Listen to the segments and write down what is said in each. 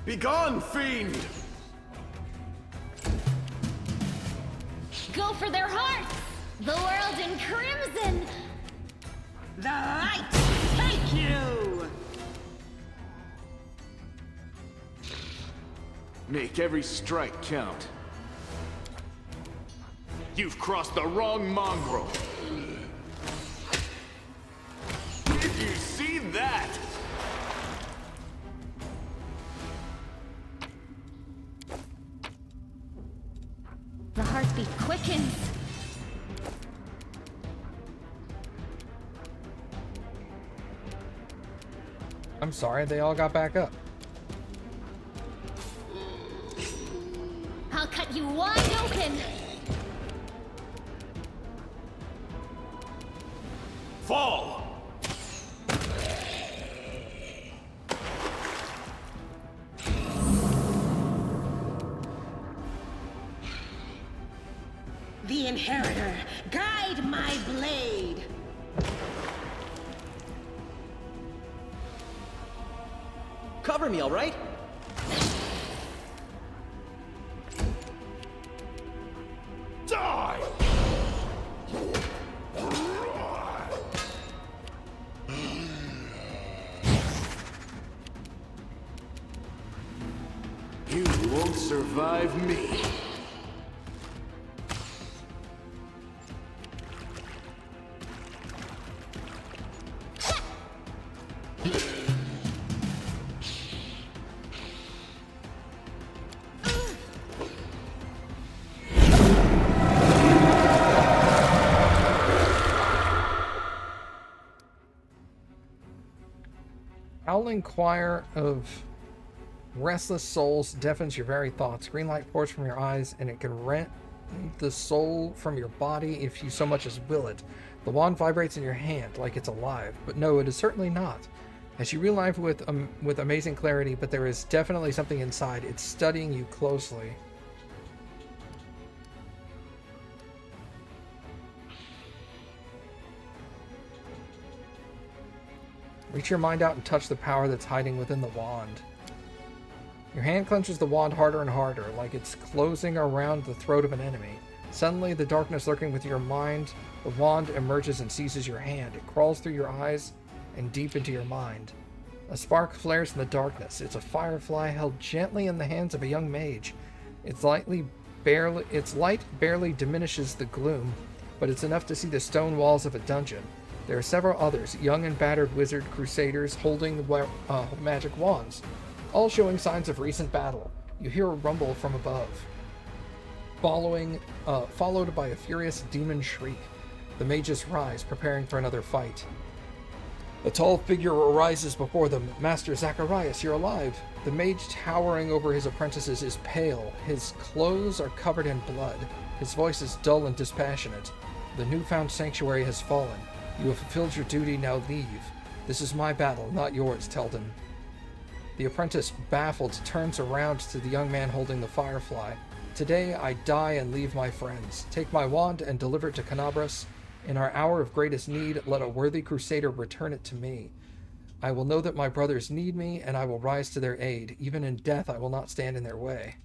Begone, fiend! Go for their hearts! The world in crimson! The light take you! Make every strike count. You've crossed the wrong mongrel. Did you see that? The heartbeat quickens. I'm sorry, they all got back up. I'll cut you wide open. Fall! The Inheritor, guide my blade! Cover me, all right? Die! You won't survive me. Howling choir of restless souls deafens your very thoughts. Green light pours from your eyes, and it can rent the soul from your body if you so much as will it. The wand vibrates in your hand like it's alive, but no, it is certainly not. As you realize with amazing clarity, but there is definitely something inside. It's studying you closely. Reach your mind out and touch the power that's hiding within the wand. Your hand clenches the wand harder and harder, like it's closing around the throat of an enemy. Suddenly, the darkness lurking with your mind, the wand emerges and seizes your hand. It crawls through your eyes and deep into your mind. A spark flares in the darkness. It's a firefly held gently in the hands of a young mage. Its light barely diminishes the gloom, but it's enough to see the stone walls of a dungeon. There are several others, young and battered wizard crusaders holding magic wands, all showing signs of recent battle. You hear a rumble from above, followed by a furious demon shriek. The mages rise, preparing for another fight. A tall figure arises before them. Master Zacharias, you're alive. The mage towering over his apprentices is pale. His clothes are covered in blood. His voice is dull and dispassionate. The newfound sanctuary has fallen. You have fulfilled your duty, now leave. This is my battle, not yours, Teldon. The apprentice, baffled, turns around to the young man holding the firefly. Today I die and leave my friends. Take my wand and deliver it to Canabras. In our hour of greatest need, let a worthy crusader return it to me. I will know that my brothers need me, and I will rise to their aid. Even in death, I will not stand in their way.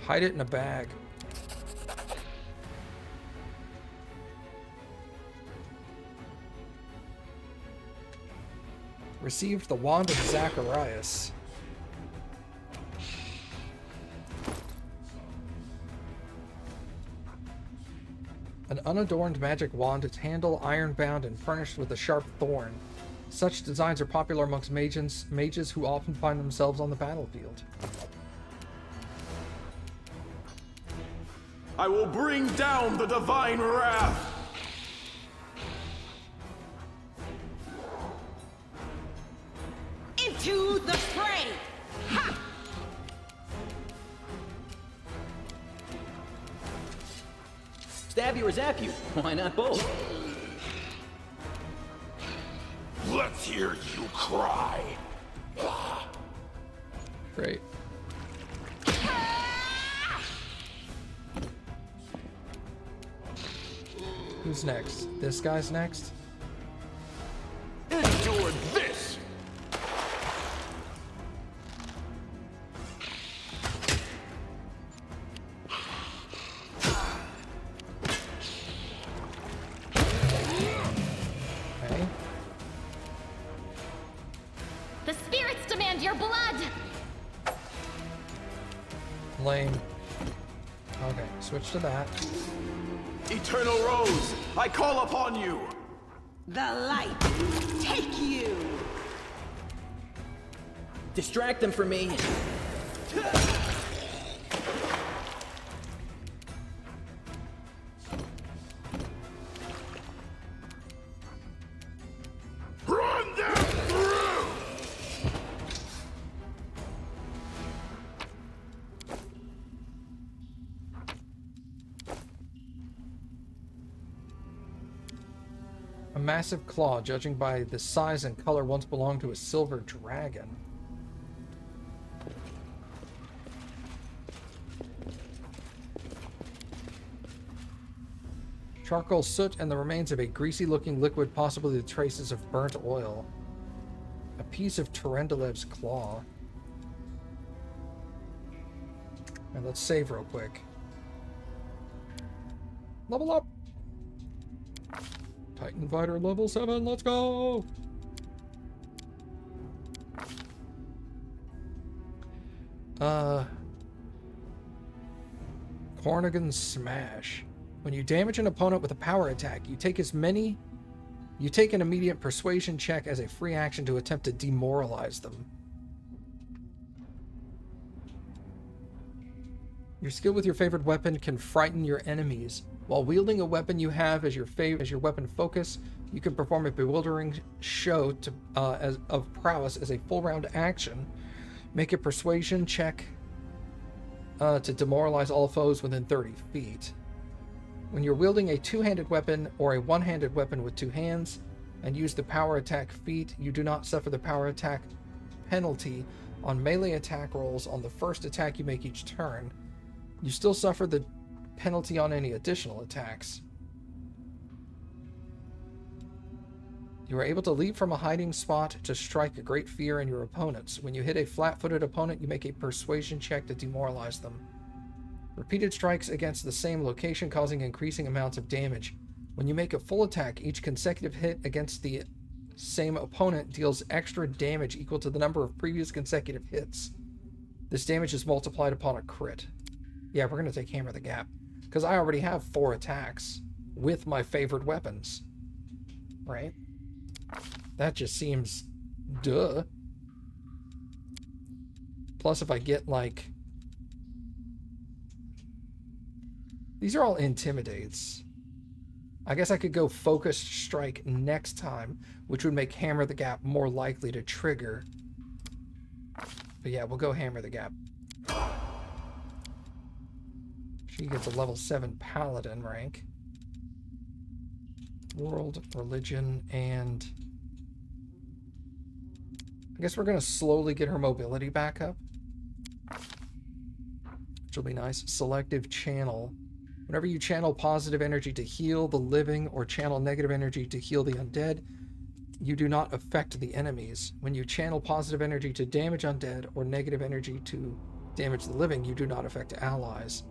Hide it in a bag. Received the wand of Zacharias. An unadorned magic wand, its handle iron-bound and furnished with a sharp thorn. Such designs are popular amongst mages who often find themselves on the battlefield. I will bring down the divine wrath! Into the fray! Ha! Stab you or zap you. Why not both? Let's hear you cry. Great. Who's next? This guy's next? Endure this! Okay. The spirits demand your blood! Lame. Okay, switch to that. Eternal Rose, I call upon you! The light take you! Distract them from me. Run them through! A massive claw, judging by the size and color, once belonged to a silver dragon. Charcoal soot and the remains of a greasy-looking liquid, possibly the traces of burnt oil. A piece of Tarendalev's claw. And let's save real quick. Level up! Titan Fighter level 7, let's go! Cornigan Smash. When you damage an opponent with a power attack, you take an immediate persuasion check as a free action to attempt to demoralize them. Your skill with your favorite weapon can frighten your enemies. While wielding a weapon you have as your weapon focus, you can perform a bewildering show of prowess as a full round action. Make a persuasion check to demoralize all foes within 30 feet. When you're wielding a two-handed weapon or a one-handed weapon with two hands and use the power attack feat, you do not suffer the power attack penalty on melee attack rolls on the first attack you make each turn. You still suffer the penalty on any additional attacks. You are able to leap from a hiding spot to strike a great fear in your opponents. When you hit a flat-footed opponent, you make a persuasion check to demoralize them. Repeated strikes against the same location causing increasing amounts of damage. When you make a full attack, each consecutive hit against the same opponent deals extra damage equal to the number of previous consecutive hits. This damage is multiplied upon a crit. Yeah, we're going to take Hammer the Gap, because I already have 4 attacks with my favorite weapons. Right? That just seems duh. Plus, if I get, like... These are all intimidates. I guess I could go Focused Strike next time, which would make Hammer the Gap more likely to trigger. But yeah, we'll go Hammer the Gap. She gets a level 7 Paladin rank. World, Religion, and... I guess we're going to slowly get her mobility back up. Which will be nice. Selective Channel. Whenever you channel positive energy to heal the living or channel negative energy to heal the undead, you do not affect the enemies. When you channel positive energy to damage undead or negative energy to damage the living, you do not affect allies.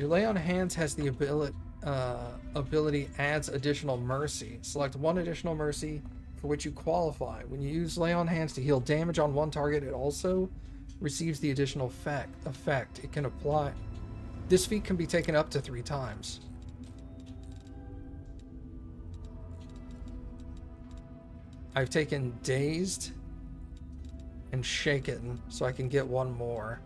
Your lay on hands has the ability adds additional mercy. Select one additional mercy for which you qualify. When you use lay on hands to heal damage on one target, it also receives the additional effect. It can apply. This feat can be taken up to 3 times. I've taken Dazed and Shaken, so I can get one more.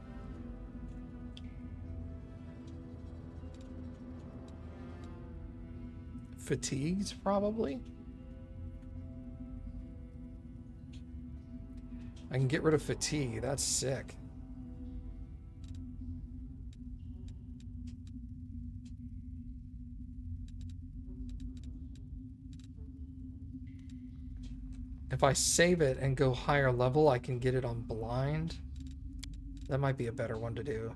Fatigued, probably? I can get rid of fatigue. That's sick. If I save it and go higher level, I can get it on blind. That might be a better one to do.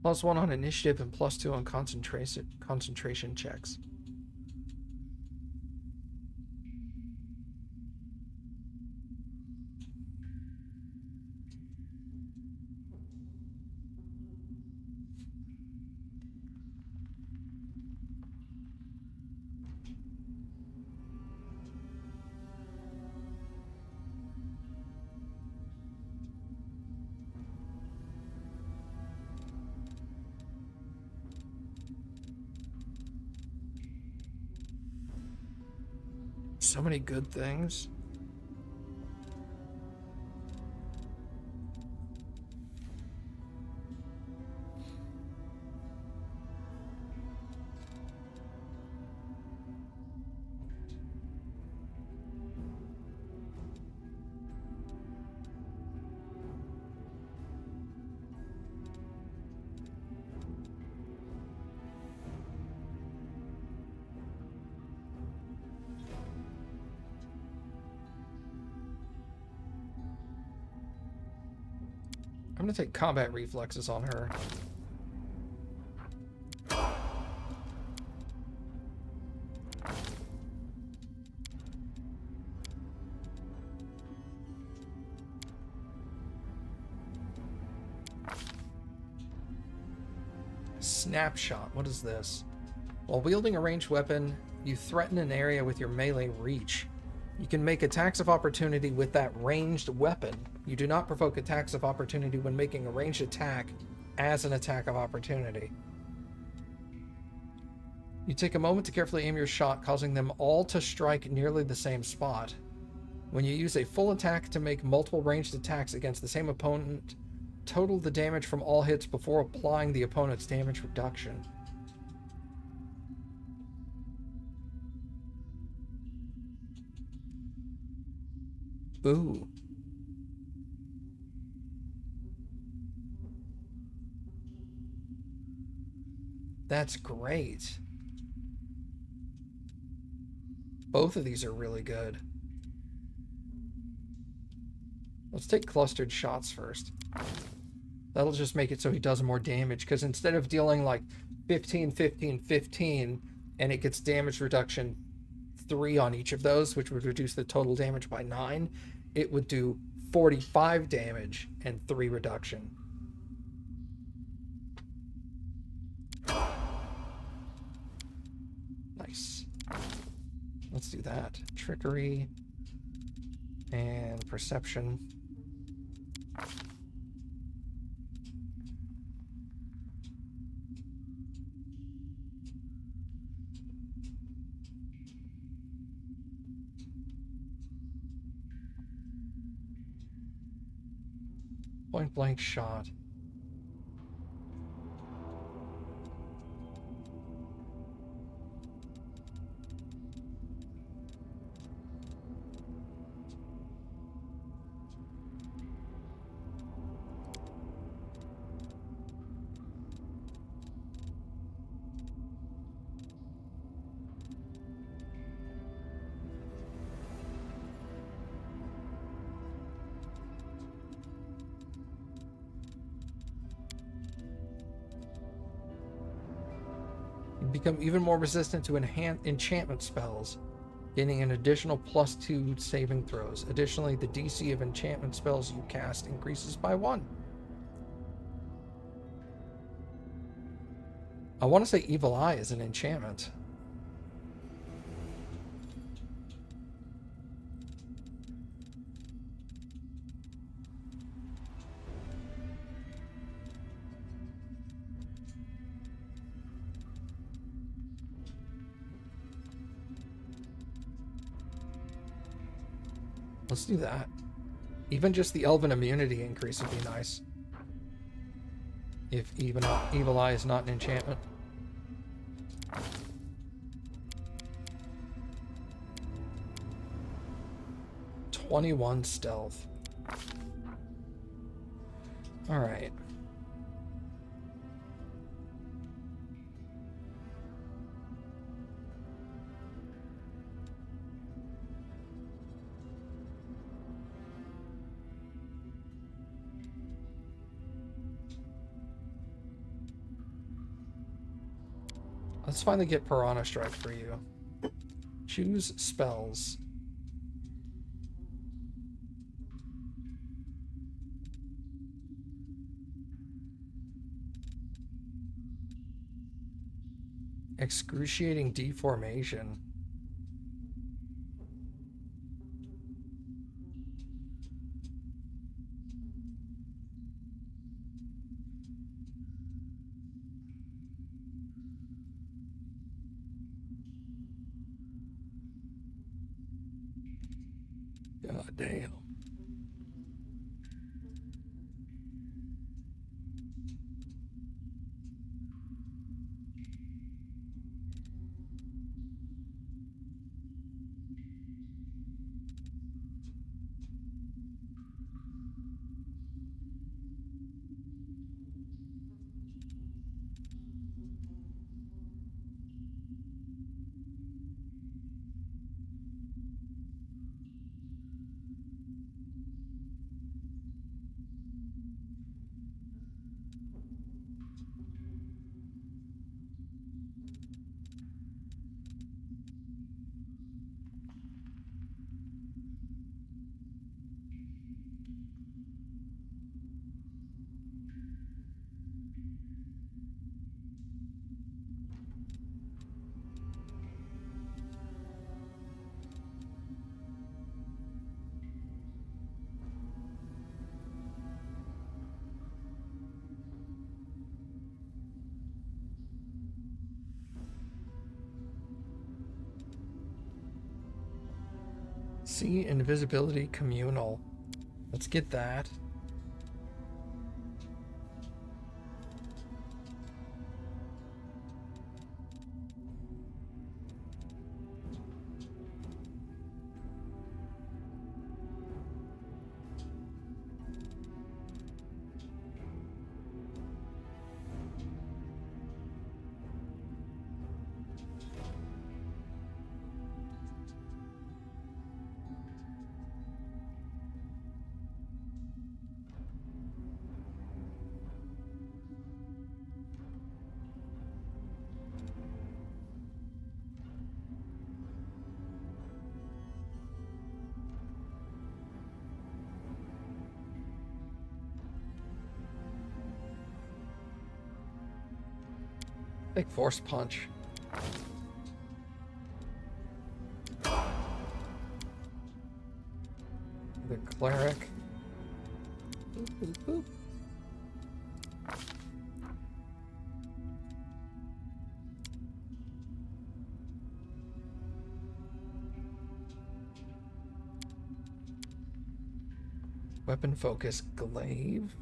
+1 on initiative and +2 on concentration checks. So many good things. I'm gonna take combat reflexes on her. Snapshot. What is this? While wielding a ranged weapon, you threaten an area with your melee reach. You can make attacks of opportunity with that ranged weapon. You do not provoke attacks of opportunity when making a ranged attack as an attack of opportunity. You take a moment to carefully aim your shot, causing them all to strike nearly the same spot. When you use a full attack to make multiple ranged attacks against the same opponent, total the damage from all hits before applying the opponent's damage reduction. Ooh. That's great. Both of these are really good. Let's take clustered shots first. That'll just make it so he does more damage, because instead of dealing like 15, 15, 15, and it gets damage reduction 3 on each of those, which would reduce the total damage by 9, it would do 45 damage and 3 reduction. Nice. Let's do that. Trickery and perception. Point blank shot. Become even more resistant to enchantment spells, gaining an additional +2 saving throws. Additionally, the DC of enchantment spells you cast increases by 1. I want to say Evil Eye is an enchantment. Let's do that. Even just the Elven immunity increase would be nice. If even Evil Eye is not an enchantment. +21 stealth. Alright. Let's finally get Piranha Strike for you. Choose spells. Excruciating deformation. God damn. See invisibility communal. Let's get that. Big force punch. The cleric. Boop, boop, boop. Weapon focus glaive.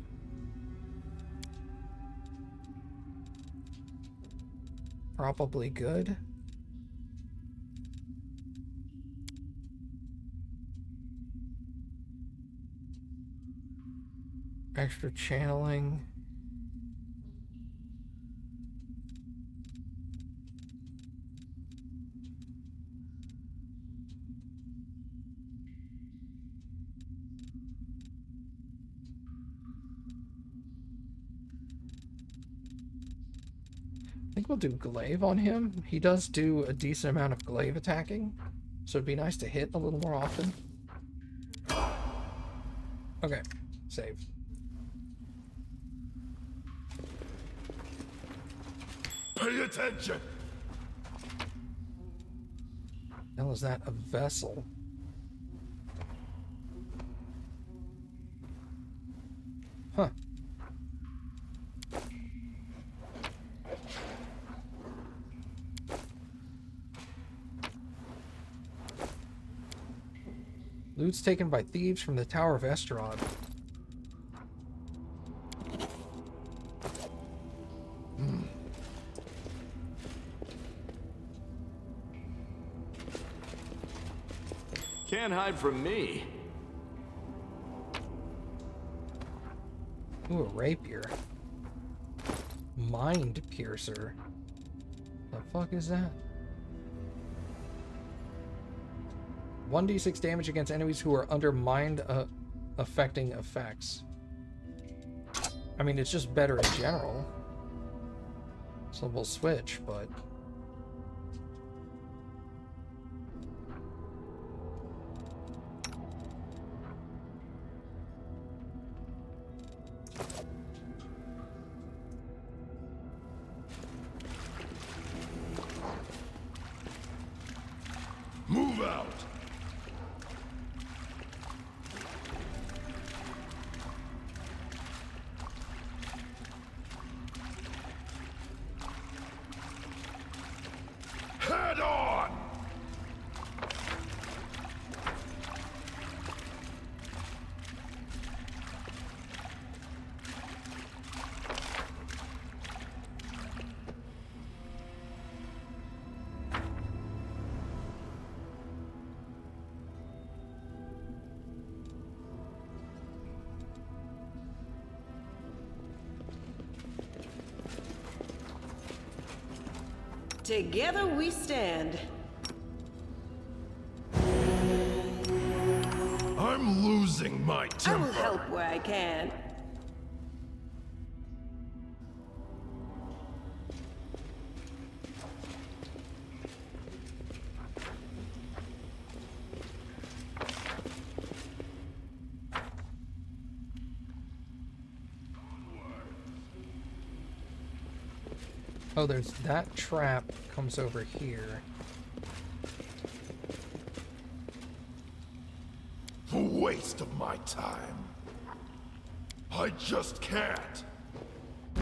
Probably good. Extra channeling. I think we'll do glaive on him. He does do a decent amount of glaive attacking, so it'd be nice to hit a little more often. Okay, save. Pay attention! Hell, is that a vessel? Huh. Loot's taken by thieves from the Tower of Esterod. Can't hide from me. Ooh, a rapier. Mind piercer. The fuck is that? 1d6 damage against enemies who are under mind affecting effects. I mean, it's just better in general. So we'll switch, but... Move out! Head on! Together we stand. I'm losing my I temper. will help where I can. Oh, there's that trap comes over here. A waste of my time. I just can't.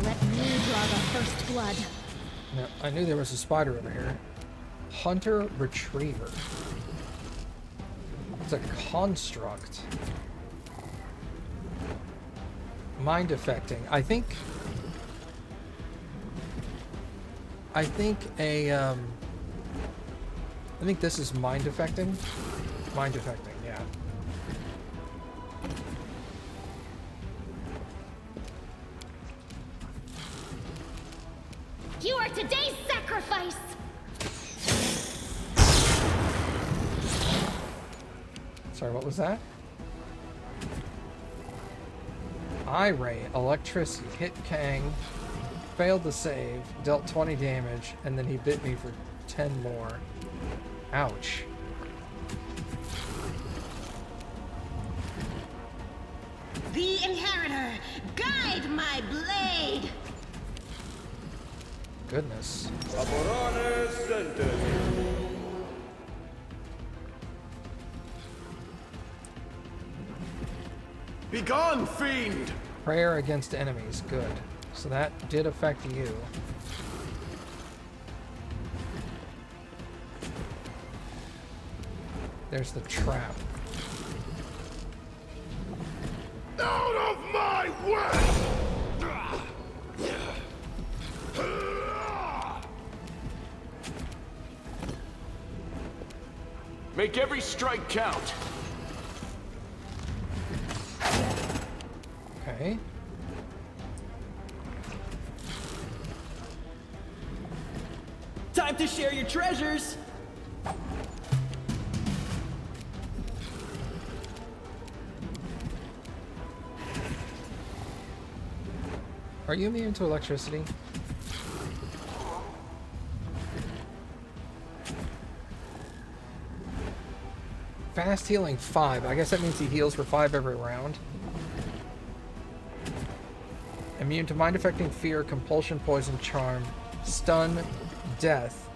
Let me draw the first blood. Now, I knew there was a spider over here. Hunter Retriever. It's a construct. Mind affecting. I think this is mind affecting. Mind affecting, yeah. You are today's sacrifice! Sorry, what was that? Eye ray, electricity, hit Kang, failed to save, dealt 20 damage, and then he bit me for 10 more. Ouch. The Inheritor, guide my blade! Goodness. Begone, fiend! Prayer against enemies, good. So that did affect you. There's the trap. Make every strike count. Okay. Time to share your treasures! Are you immune to electricity? Fast healing 5. I guess that means he heals for 5 every round. Immune to mind affecting fear, compulsion, poison, charm, stun, death,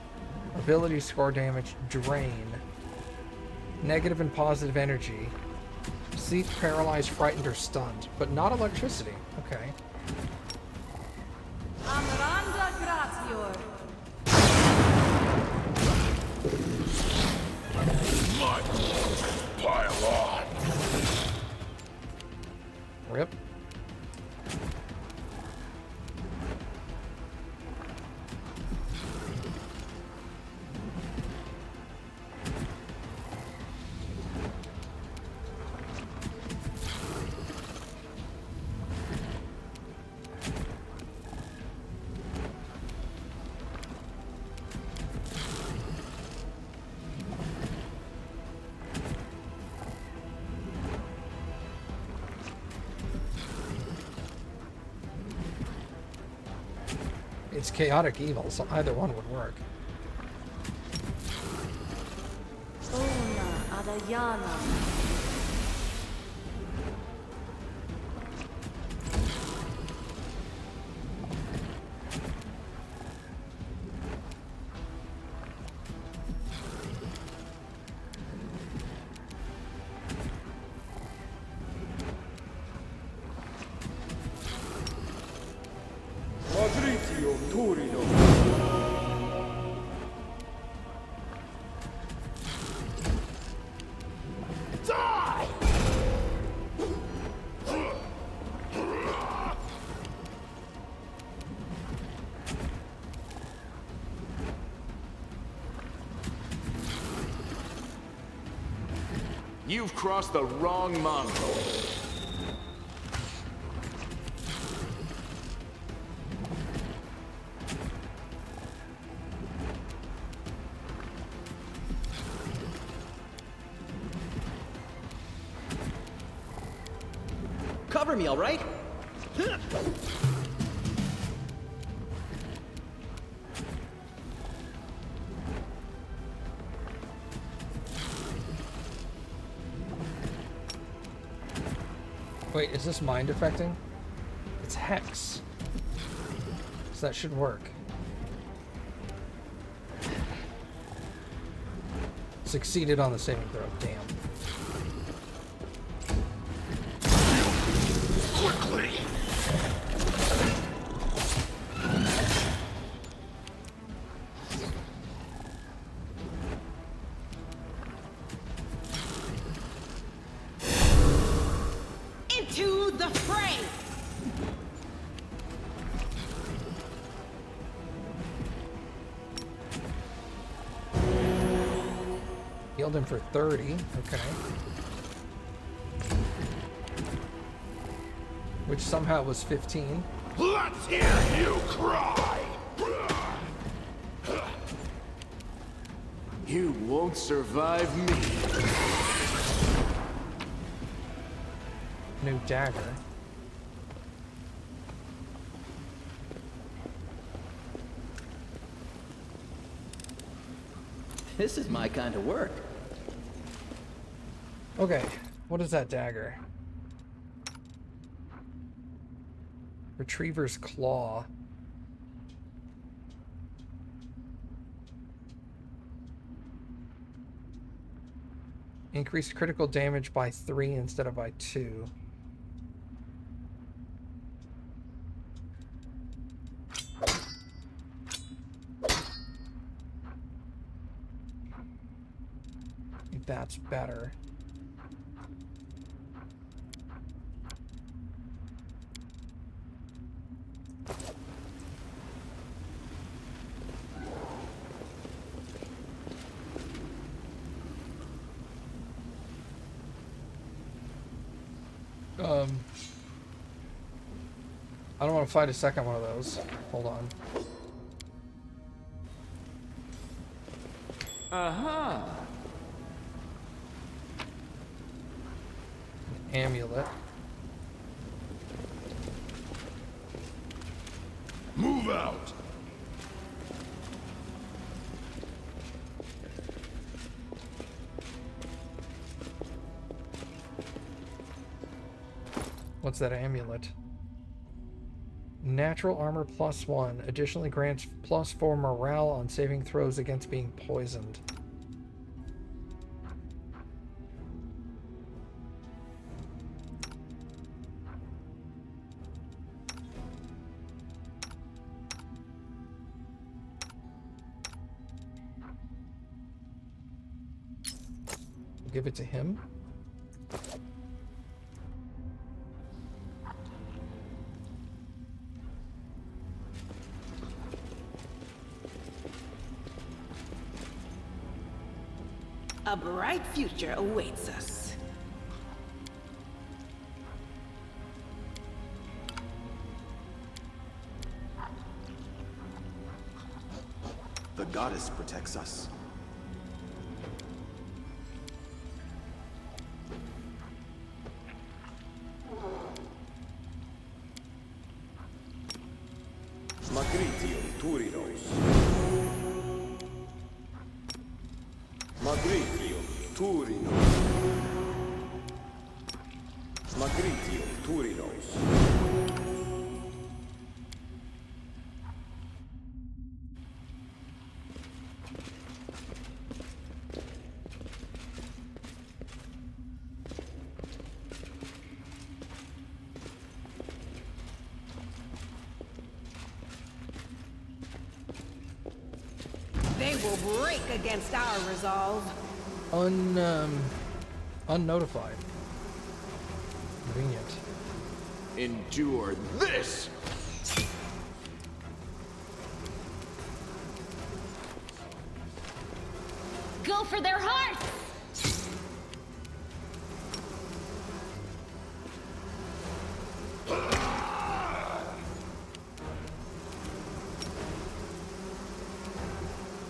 ability score damage, drain, negative and positive energy, sleep, paralyzed, frightened, or stunned, but not electricity. Okay. Amranda gratior. Pile on. Rip. It's chaotic evil, so either one would work. Ona adayana. You've crossed the wrong mongrel. Cover me, all right? Wait, is this mind affecting? It's Hex. So that should work. Succeeded on the saving throw. Damn. Quickly. Into the fray! Healed him for 30. Okay. Which somehow was 15. Let's hear you cry. You won't survive me. New dagger. This is my kind of work. Okay, what is that dagger? Retriever's Claw. Increased critical damage by 3 instead of by 2. I think that's better. I don't want to fight a second one of those. Hold on. Uh-huh. An amulet. Move out! What's that amulet? Natural armor +1. Additionally grants +4 morale on saving throws against being poisoned. We'll give it to him. A bright future awaits us. The goddess protects us. Magritium Turinos. Magritium Turinos. Magritium Turinos. They will break against our resolve. Unnotified. Convenient. Endure this! Go for their hearts!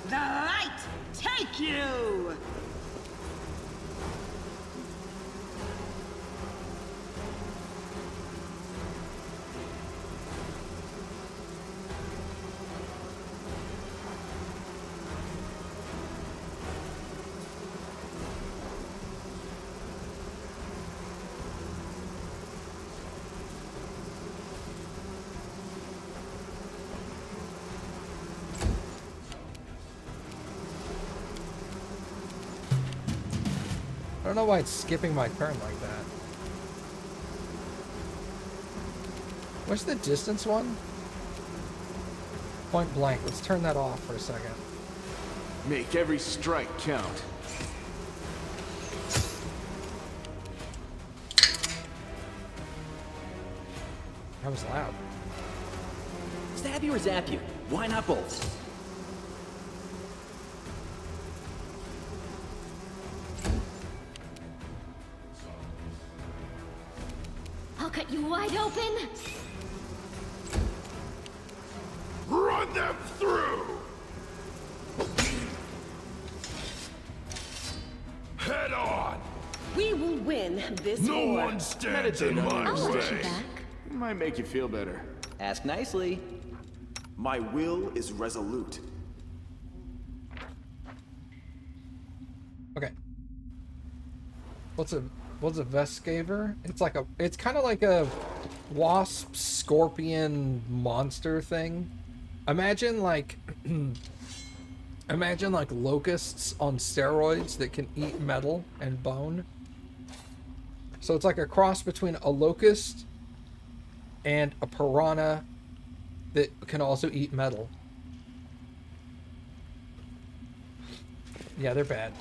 The light take you! I don't know why it's skipping my turn like that. What's the distance one? Point blank. Let's turn that off for a second. Make every strike count. That was loud. Stab you or zap you? Why not both? I'll cut you wide open! Run them through! Head on! We will win this No war. one stands Meditate in on my I'll let you way. back. It might make you feel better. Ask nicely. My will is resolute. Okay. What's a Vescaver? It's kind of like a wasp scorpion monster thing. Imagine like locusts on steroids that can eat metal and bone. So it's like a cross between a locust and a piranha that can also eat metal. Yeah, they're bad.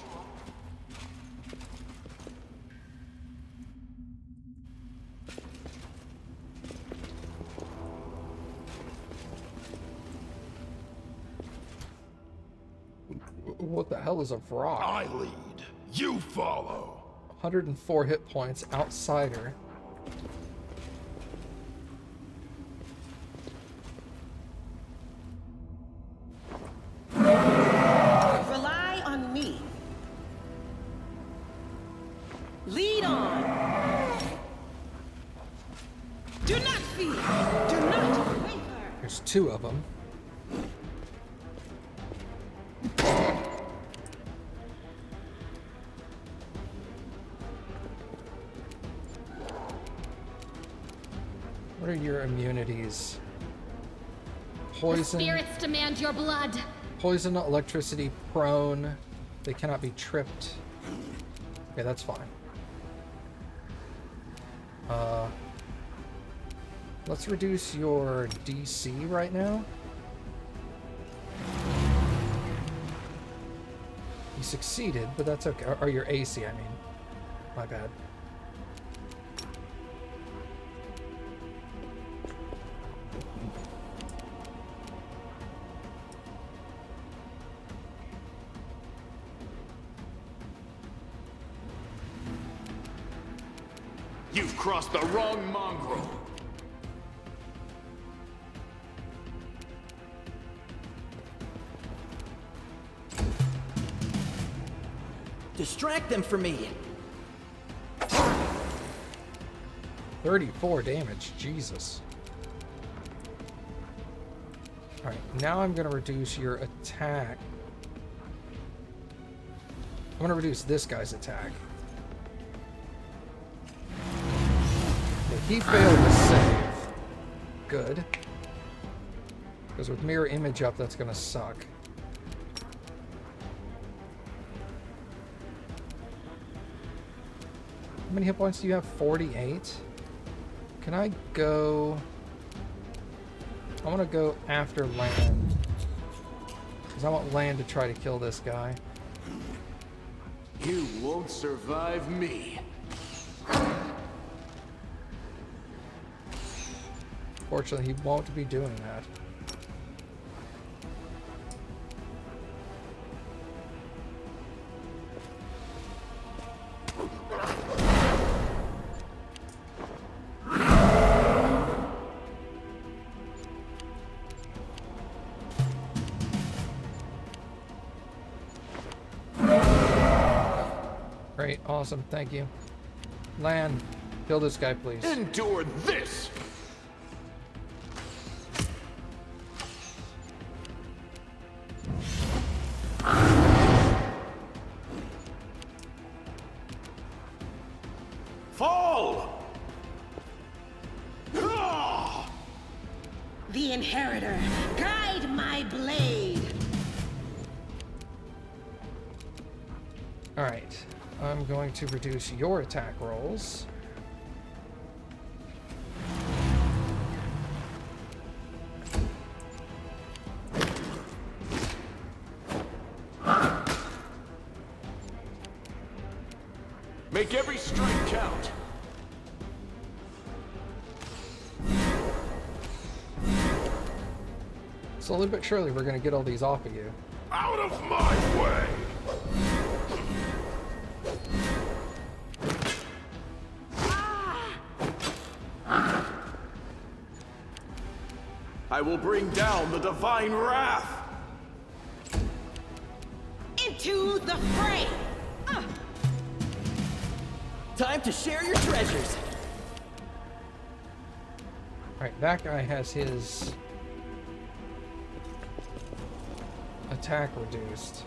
What the hell is a Vrock? I lead. You follow. 104 hit points, outsider. Do not fear. Do not waver. There's two of them. What are your immunities? The Poison, spirits demand your blood. poison, electricity, prone. They cannot be tripped. Okay, that's fine. Let's reduce your DC right now. You succeeded, but that's okay. Or your AC, I mean. My bad. You've crossed the wrong mongrel. Distract them for me. 34 damage, Jesus. Alright, now I'm gonna reduce your attack. I'm gonna reduce this guy's attack. Yeah, he failed to save. Good. Because with mirror image up, that's gonna suck. How many hit points do you have? 48? Can I go... I want to go after Land. Because I want Land to try to kill this guy. You won't survive me. Fortunately, he won't be doing that. Great, awesome, thank you. Land, kill this guy, please. Endure this! Fall! Ah! The Inheritor, guide my blade. Alright, I'm going to reduce your attack rolls. Make every strike count. Slowly but surely, we're going to get all these off of you. Out of my way! I will bring down the divine wrath! Into the fray. Time to share your treasures. Alright, that guy has his attack reduced.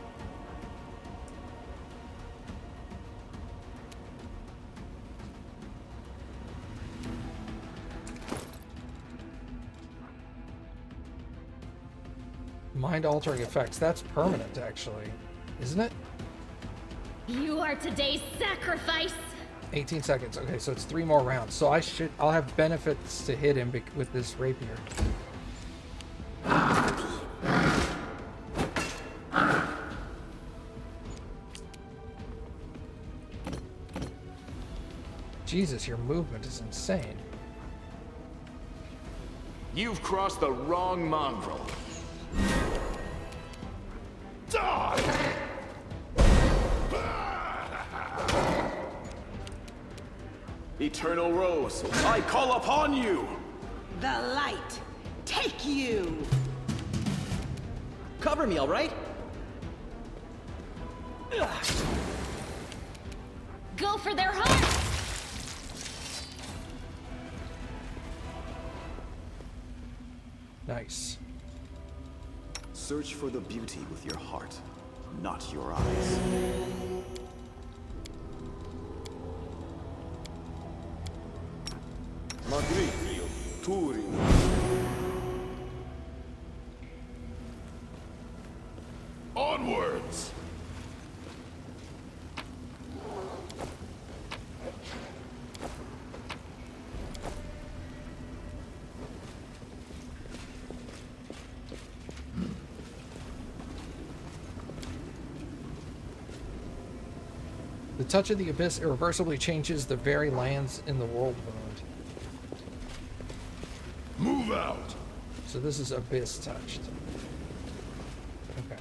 Mind-altering effects. That's permanent, actually. Isn't it? You are today's sacrifice. 18 seconds. Okay, so it's 3 more rounds. So I'll have benefits to hit him with this rapier. Jesus, your movement is insane. You've crossed the wrong mongrel. Die! Eternal Rose, I call upon you! The light, take you. Cover me, all right? Go for their hearts. Nice. Search for the beauty with your heart, not your eyes. Magritio, Turino. Onwards! The touch of the abyss irreversibly changes the very lands in the world beyond. Move out! So this is abyss touched. Okay.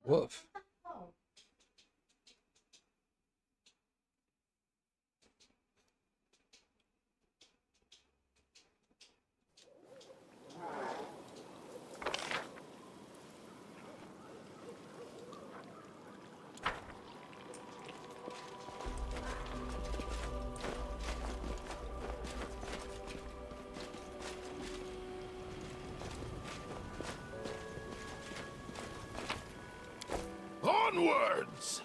Woof. Onwards!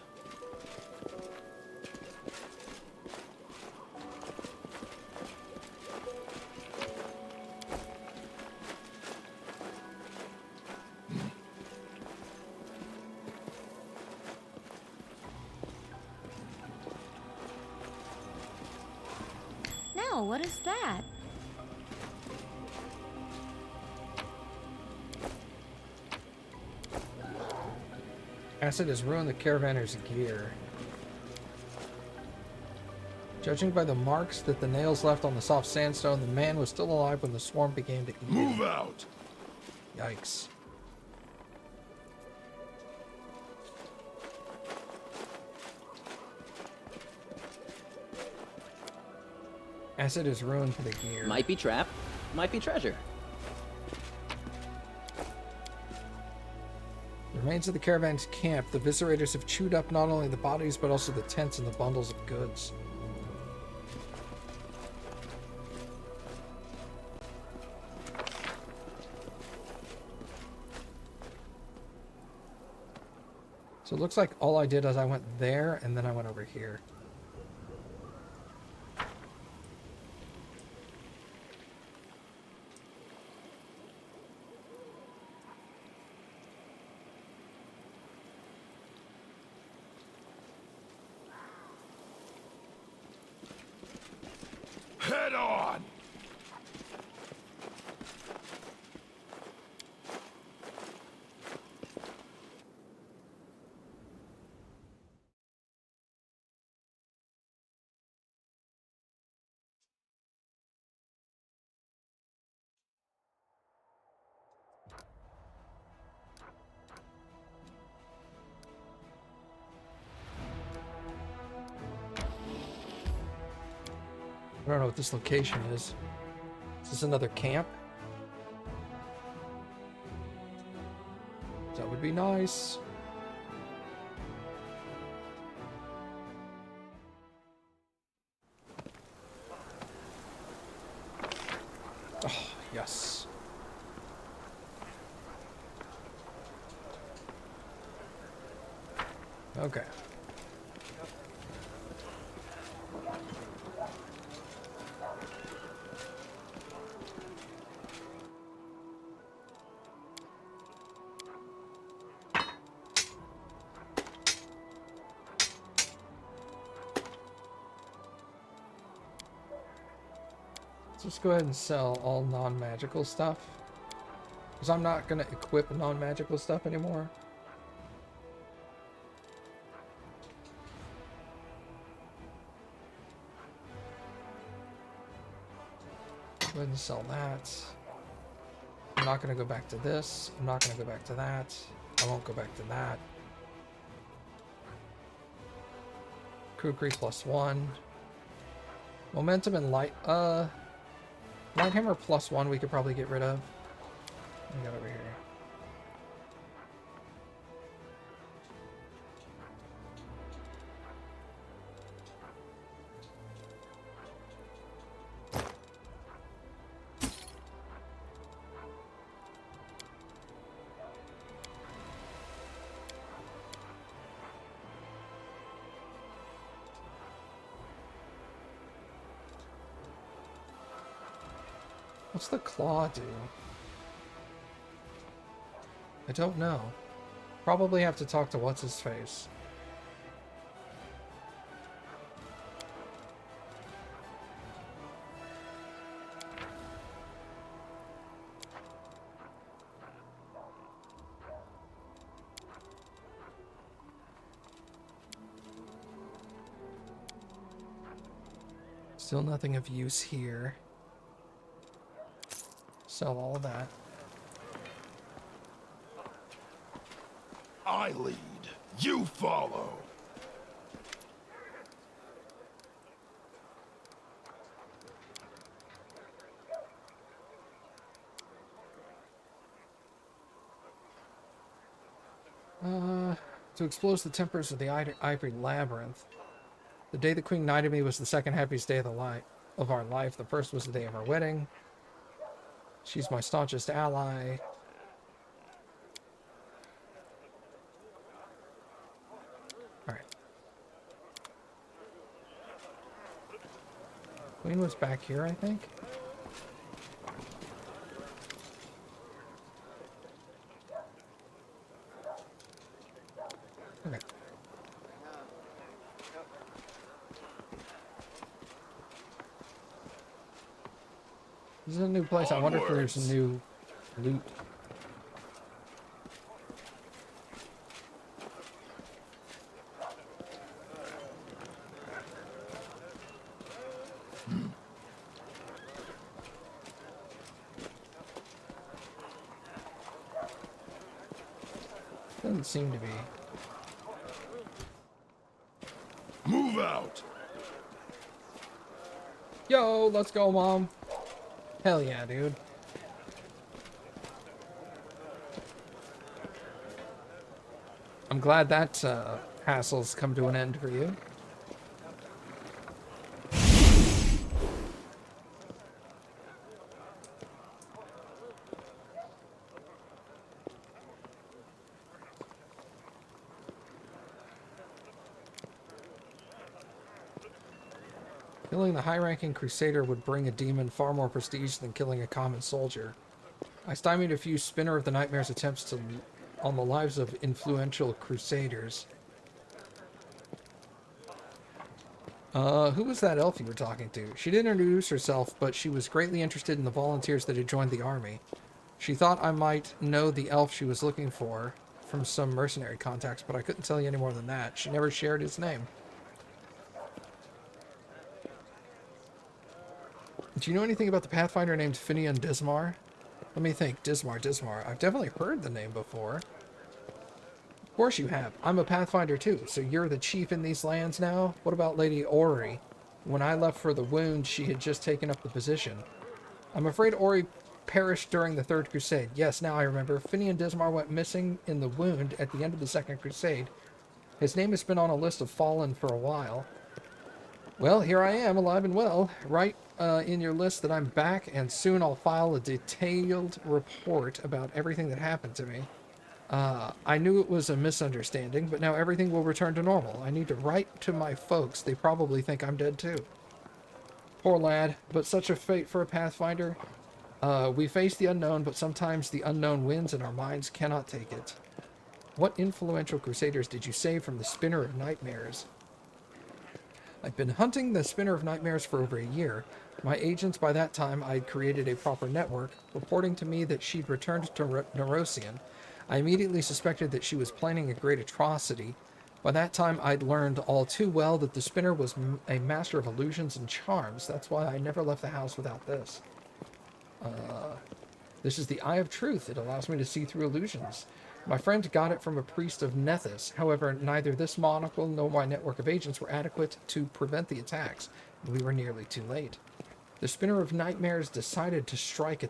Now, what is that? Acid has ruined the caravanner's gear. Judging by the marks that the nails left on the soft sandstone, the man was still alive when the swarm began to eat Move him. out! Yikes. Acid has ruined the gear. Might be trap, might be treasure. The remains of the caravan's camp, the viscerators have chewed up not only the bodies but also the tents and the bundles of goods. So it looks like all I did is I went there and then I went over here. Head on! I don't know what this location is. Is this another camp? That would be nice. Oh, yes. Okay. Let's go ahead and sell all non-magical stuff. Because I'm not going to equip non-magical stuff anymore. Go ahead and sell that. I'm not going to go back to this. I'm not going to go back to that. I won't go back to that. Kukri +1. Momentum and light. Lighthammer +1 we could probably get rid of. What we got over here? What's the claw do? I don't know. Probably have to talk to what's-his-face. Still nothing of use here. Sell all of that. I lead, you follow. To expose the tempers of the Ivory Labyrinth. The day the Queen knighted me was the second happiest day of our life. The first was the day of our wedding. She's my staunchest ally. Alright. Queen was back here, I think. Okay. This is a new place. I wonder if there's a new loot. Doesn't seem to be. Move out. Yo, let's go, Mom. Hell yeah, dude. I'm glad that hassle's come to an end for you. Killing the high-ranking crusader would bring a demon far more prestige than killing a common soldier. I stymied a few Spinner of the Nightmare's attempts on the lives of influential crusaders. Who was that elf you were talking to? She didn't introduce herself, but she was greatly interested in the volunteers that had joined the army. She thought I might know the elf she was looking for from some mercenary contacts, but I couldn't tell you any more than that. She never shared his name. Do you know anything about the Pathfinder named Finian Dismar? Let me think. Dismar. I've definitely heard the name before. Of course you have. I'm a Pathfinder too, so you're the chief in these lands now? What about Lady Ori? When I left for the wound, she had just taken up the position. I'm afraid Ori perished during the Third Crusade. Yes, now I remember. Finian Dismar went missing in the wound at the end of the Second Crusade. His name has been on a list of fallen for a while. Well, here I am, alive and well. Write in your list that I'm back, and soon I'll file a detailed report about everything that happened to me. I knew it was a misunderstanding, but now everything will return to normal. I need to write to my folks. They probably think I'm dead too. Poor lad, but such a fate for a Pathfinder. We face the unknown, but sometimes the unknown wins and our minds cannot take it. What influential crusaders did you save from the Spinner of Nightmares? I've been hunting the Spinner of Nightmares for over a year. My agents, by that time, I'd created a proper network, reporting to me that she'd returned to Neurosian. I immediately suspected that she was planning a great atrocity. By that time, I'd learned all too well that the spinner was a master of illusions and charms. That's why I never left the house without this. This is the Eye of Truth. It allows me to see through illusions. My friend got it from a priest of Nethys. However, neither this monocle nor my network of agents were adequate to prevent the attacks, and we were nearly too late. The Spinner of Nightmares decided to strike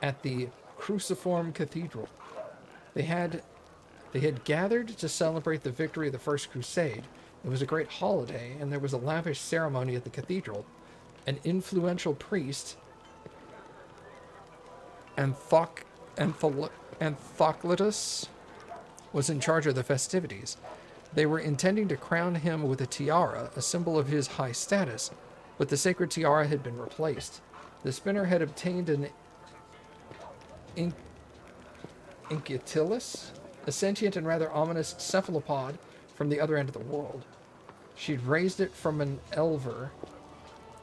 at the Cruciform Cathedral. They had gathered to celebrate the victory of the First Crusade. It was a great holiday, and there was a lavish ceremony at the cathedral. An influential priest, Anthocletus, was in charge of the festivities. They were intending to crown him with a tiara, a symbol of his high status, but the sacred tiara had been replaced. The spinner had obtained an Incutilus, a sentient and rather ominous cephalopod from the other end of the world. She'd raised it from an elver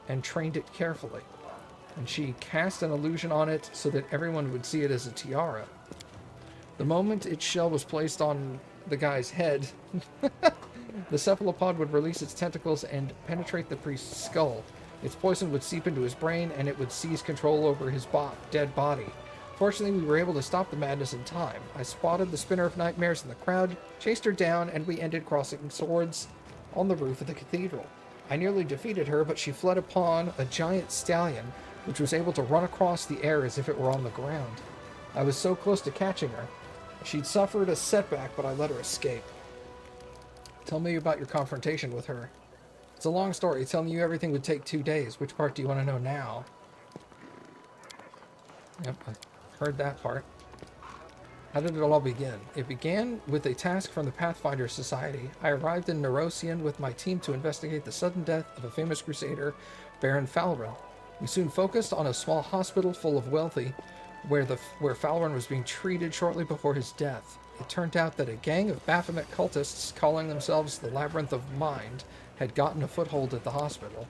and trained it carefully, and she cast an illusion on it so that everyone would see it as a tiara. The moment its shell was placed on the guy's head, the cephalopod would release its tentacles and penetrate the priest's skull. Its poison would seep into his brain, and it would seize control over his dead body. Fortunately, we were able to stop the madness in time. I spotted the Spinner of Nightmares in the crowd, chased her down, and we ended crossing swords on the roof of the cathedral. I nearly defeated her, but she fled upon a giant stallion, which was able to run across the air as if it were on the ground. I was so close to catching her. She'd suffered a setback, but I let her escape. Tell me about your confrontation with her. It's a long story. Telling you everything would take 2 days. Which part do you want to know now? Yep, I heard that part. How did it all begin? It began with a task from the Pathfinder Society. I arrived in Neurosian with my team to investigate the sudden death of a famous crusader, Baron Falron. We soon focused on a small hospital full of wealthy, where Falron was being treated shortly before his death. It turned out that a gang of Baphomet cultists calling themselves the Labyrinth of Mind had gotten a foothold at the hospital.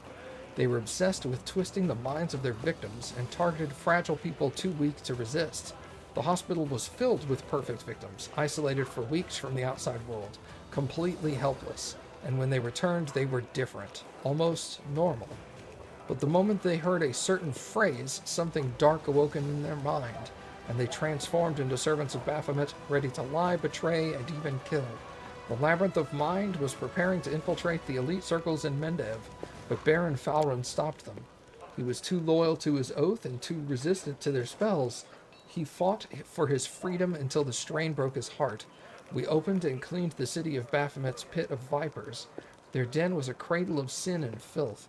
They were obsessed with twisting the minds of their victims and targeted fragile people too weak to resist. The hospital was filled with perfect victims, isolated for weeks from the outside world, completely helpless. And when they returned, they were different, almost normal. But the moment they heard a certain phrase, something dark awoken in their mind, and they transformed into servants of Baphomet, ready to lie, betray, and even kill. The Labyrinth of Mind was preparing to infiltrate the elite circles in Mendev, but Baron Falron stopped them. He was too loyal to his oath and too resistant to their spells. He fought for his freedom until the strain broke his heart. We opened and cleaned the city of Baphomet's pit of vipers. Their den was a cradle of sin and filth.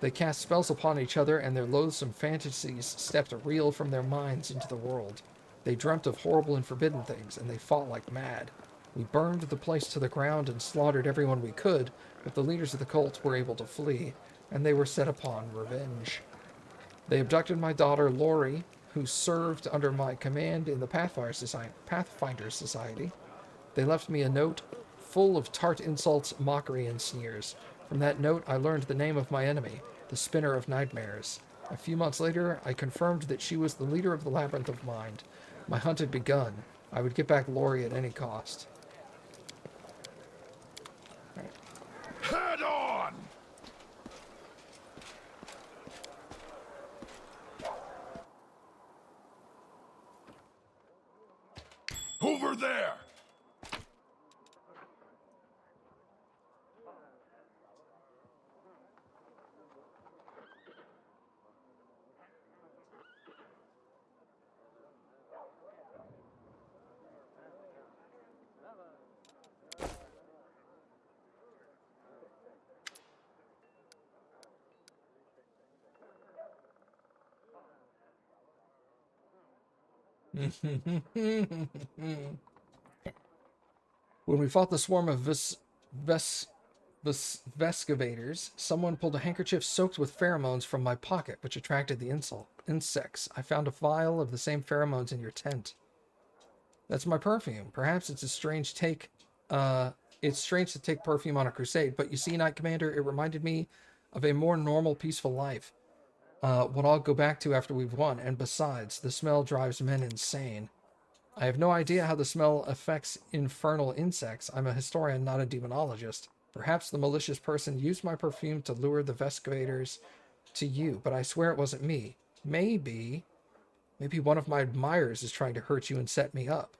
They cast spells upon each other, and their loathsome fantasies stepped real from their minds into the world. They dreamt of horrible and forbidden things, and they fought like mad. We burned the place to the ground and slaughtered everyone we could, but the leaders of the cult were able to flee, and they were set upon revenge. They abducted my daughter, Lori, who served under my command in the Pathfinder Society. They left me a note full of tart insults, mockery, and sneers. From that note, I learned the name of my enemy, the Spinner of Nightmares. A few months later, I confirmed that she was the leader of the Labyrinth of Mind. My hunt had begun. I would get back Lori at any cost. Head on! Over there! When we fought the swarm of Vescavators, someone pulled a handkerchief soaked with pheromones from my pocket, which attracted the insects. I found a vial of the same pheromones in your tent. That's my perfume. Perhaps it's a strange take. It's strange to take perfume on a crusade, but you see, Knight Commander, it reminded me of a more normal, peaceful life. What I'll go back to after we've won, and besides, the smell drives men insane. I have no idea how the smell affects infernal insects. I'm a historian, not a demonologist. Perhaps the malicious person used my perfume to lure the Vescavators to you, but I swear it wasn't me. Maybe one of my admirers is trying to hurt you and set me up.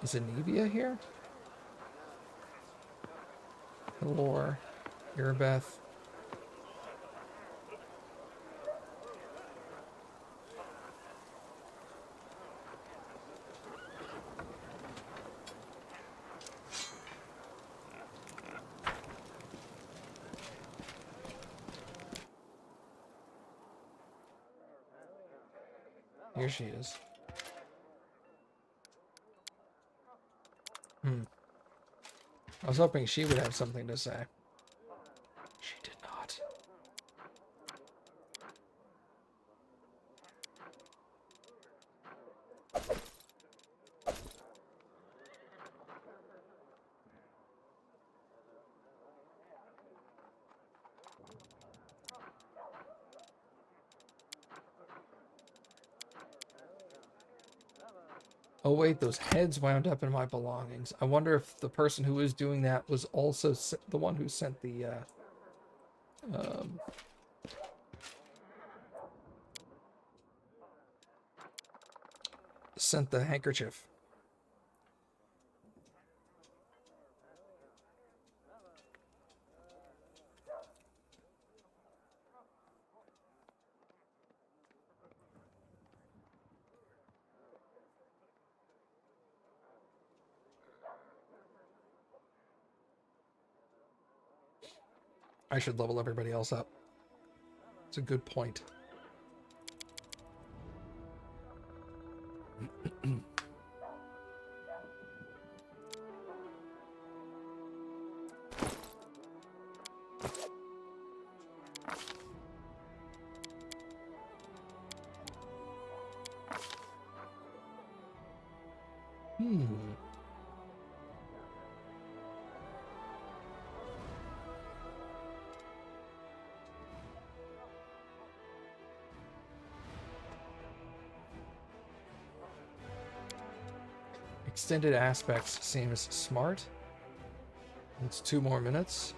Is Anivia here? Hello, Irabeth. Here she is. I was hoping she would have something to say. She did not. Oh wait, those heads wound up in my belongings. I wonder if the person who was doing that was also the one who sent the, sent the handkerchief. I should level everybody else up. It's a good point. Extended aspects seems smart. It's 2 more minutes.